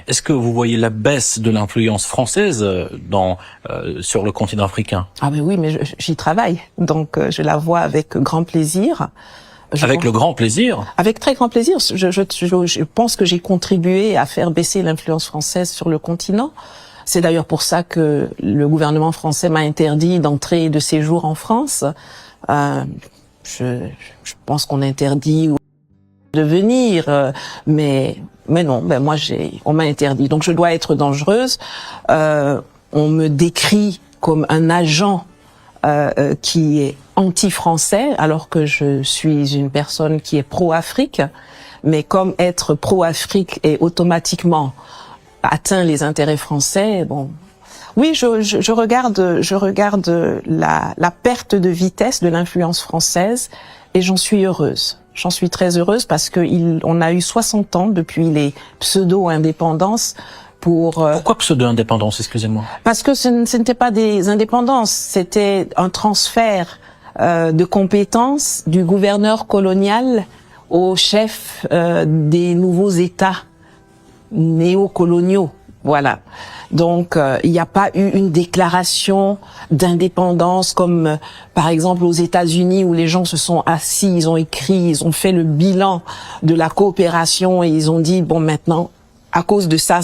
Est-ce que vous voyez la baisse de l'influence française sur le continent africain? Ah mais oui, mais j'y travaille, donc je la vois avec grand plaisir. Avec le grand plaisir? Avec très grand plaisir. Je pense que j'ai contribué à faire baisser l'influence française sur le continent. C'est d'ailleurs pour ça que le gouvernement français m'a interdit d'entrée et de séjour en France. Je pense qu'on interdit de venir, mais non, moi on m'a interdit. Donc je dois être dangereuse. On me décrit comme un agent qui est anti-français, alors que je suis une personne qui est pro-Afrique. Mais comme être pro-Afrique est automatiquement atteint les intérêts français, bon. Oui, je regarde la perte de vitesse de l'influence française et j'en suis heureuse. J'en suis très heureuse parce que on a eu 60 ans depuis les pseudo-indépendances Pourquoi pseudo-indépendance, excusez-moi? Parce que ce n'était pas des indépendances, c'était un transfert de compétences du gouverneur colonial au chef des nouveaux États néocoloniaux. Voilà. Donc, il n'y a pas eu une déclaration d'indépendance comme, par exemple, aux États-Unis où les gens se sont assis, ils ont écrit, ils ont fait le bilan de la coopération et ils ont dit, bon, maintenant, à cause de ça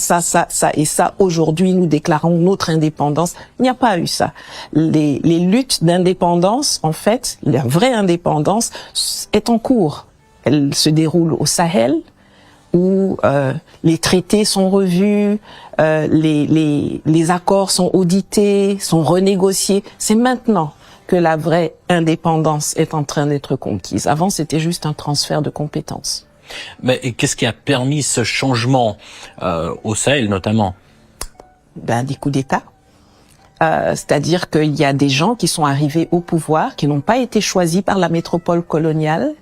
et ça, aujourd'hui, nous déclarons notre indépendance. Il n'y a pas eu ça. Les luttes d'indépendance, en fait, la vraie indépendance est en cours. Elle se déroule au Sahel, où les traités sont revus, les accords sont audités, sont renégociés. C'est maintenant que la vraie indépendance est en train d'être conquise. Avant, c'était juste un transfert de compétences. Mais qu'est-ce qui a permis ce changement au Sahel, notamment? Des coups d'État. C'est-à-dire qu'il y a des gens qui sont arrivés au pouvoir, qui n'ont pas été choisis par la métropole coloniale,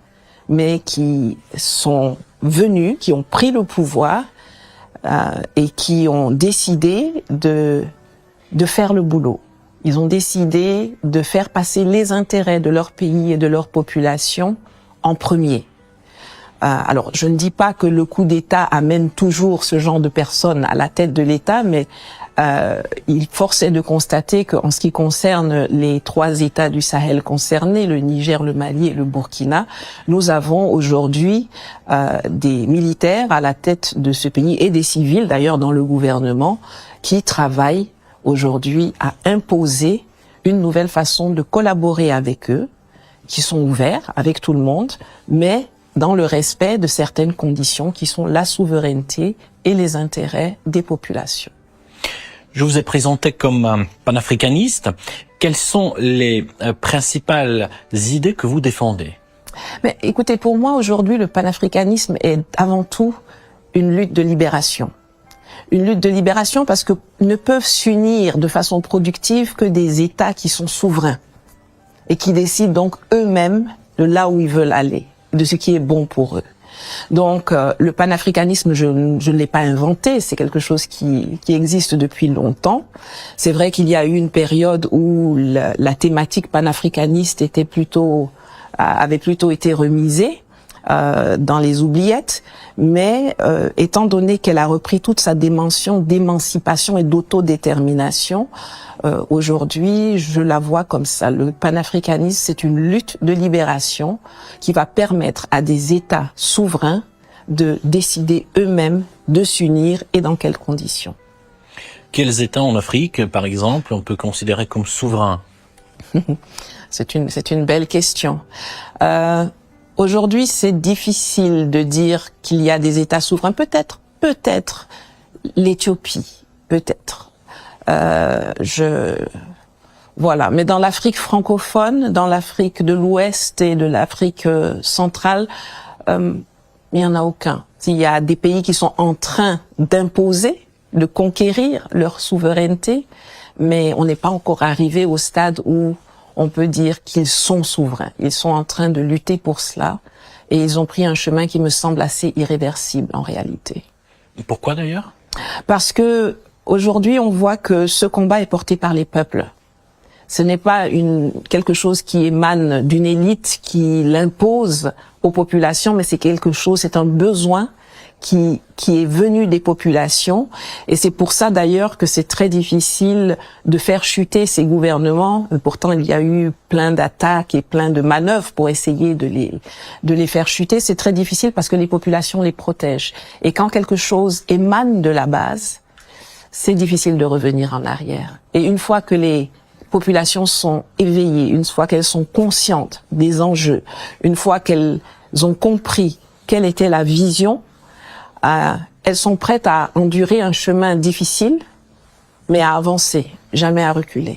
mais qui sont venus, qui ont pris le pouvoir et qui ont décidé de faire le boulot. Ils ont décidé de faire passer les intérêts de leur pays et de leur population en premier. Alors, je ne dis pas que le coup d'État amène toujours ce genre de personnes à la tête de l'État, mais il force est de constater qu'en ce qui concerne les 3 États du Sahel concernés, le Niger, le Mali et le Burkina, nous avons aujourd'hui des militaires à la tête de ce pays et des civils, d'ailleurs dans le gouvernement, qui travaillent aujourd'hui à imposer une nouvelle façon de collaborer avec eux, qui sont ouverts avec tout le monde, mais dans le respect de certaines conditions qui sont la souveraineté et les intérêts des populations. Je vous ai présenté comme un panafricaniste. Quelles sont les principales idées que vous défendez? Mais écoutez, pour moi aujourd'hui, le panafricanisme est avant tout une lutte de libération. Une lutte de libération parce que ne peuvent s'unir de façon productive que des États qui sont souverains et qui décident donc eux-mêmes de là où ils veulent aller, de ce qui est bon pour eux. Donc le panafricanisme, je ne l'ai pas inventé, c'est quelque chose qui existe depuis longtemps. C'est vrai qu'il y a eu une période où la thématique panafricaniste avait plutôt été remisée dans les oubliettes, mais étant donné qu'elle a repris toute sa dimension d'émancipation et d'autodétermination, aujourd'hui, je la vois comme ça. Le panafricanisme, c'est une lutte de libération qui va permettre à des États souverains de décider eux-mêmes de s'unir et dans quelles conditions. Quels États en Afrique, par exemple, on peut considérer comme souverains? C'est une belle question. Aujourd'hui, c'est difficile de dire qu'il y a des États souverains. Peut-être l'Éthiopie, peut-être. Voilà. Mais dans l'Afrique francophone, dans l'Afrique de l'Ouest et de l'Afrique centrale, il n'y en a aucun. Il y a des pays qui sont en train d'imposer, de conquérir leur souveraineté, mais on n'est pas encore arrivé au stade où on peut dire qu'ils sont souverains. Ils sont en train de lutter pour cela et ils ont pris un chemin qui me semble assez irréversible en réalité. Pourquoi d'ailleurs? Parce que aujourd'hui, on voit que ce combat est porté par les peuples. Ce n'est pas quelque chose qui émane d'une élite qui l'impose aux populations, mais c'est un besoin qui est venu des populations, et c'est pour ça d'ailleurs que c'est très difficile de faire chuter ces gouvernements. Pourtant, il y a eu plein d'attaques et plein de manœuvres pour essayer de les faire chuter. C'est très difficile parce que les populations les protègent. Et quand quelque chose émane de la base, c'est difficile de revenir en arrière. Et une fois que les populations sont éveillées, une fois qu'elles sont conscientes des enjeux, une fois qu'elles ont compris quelle était la vision, elles sont prêtes à endurer un chemin difficile, mais à avancer, jamais à reculer.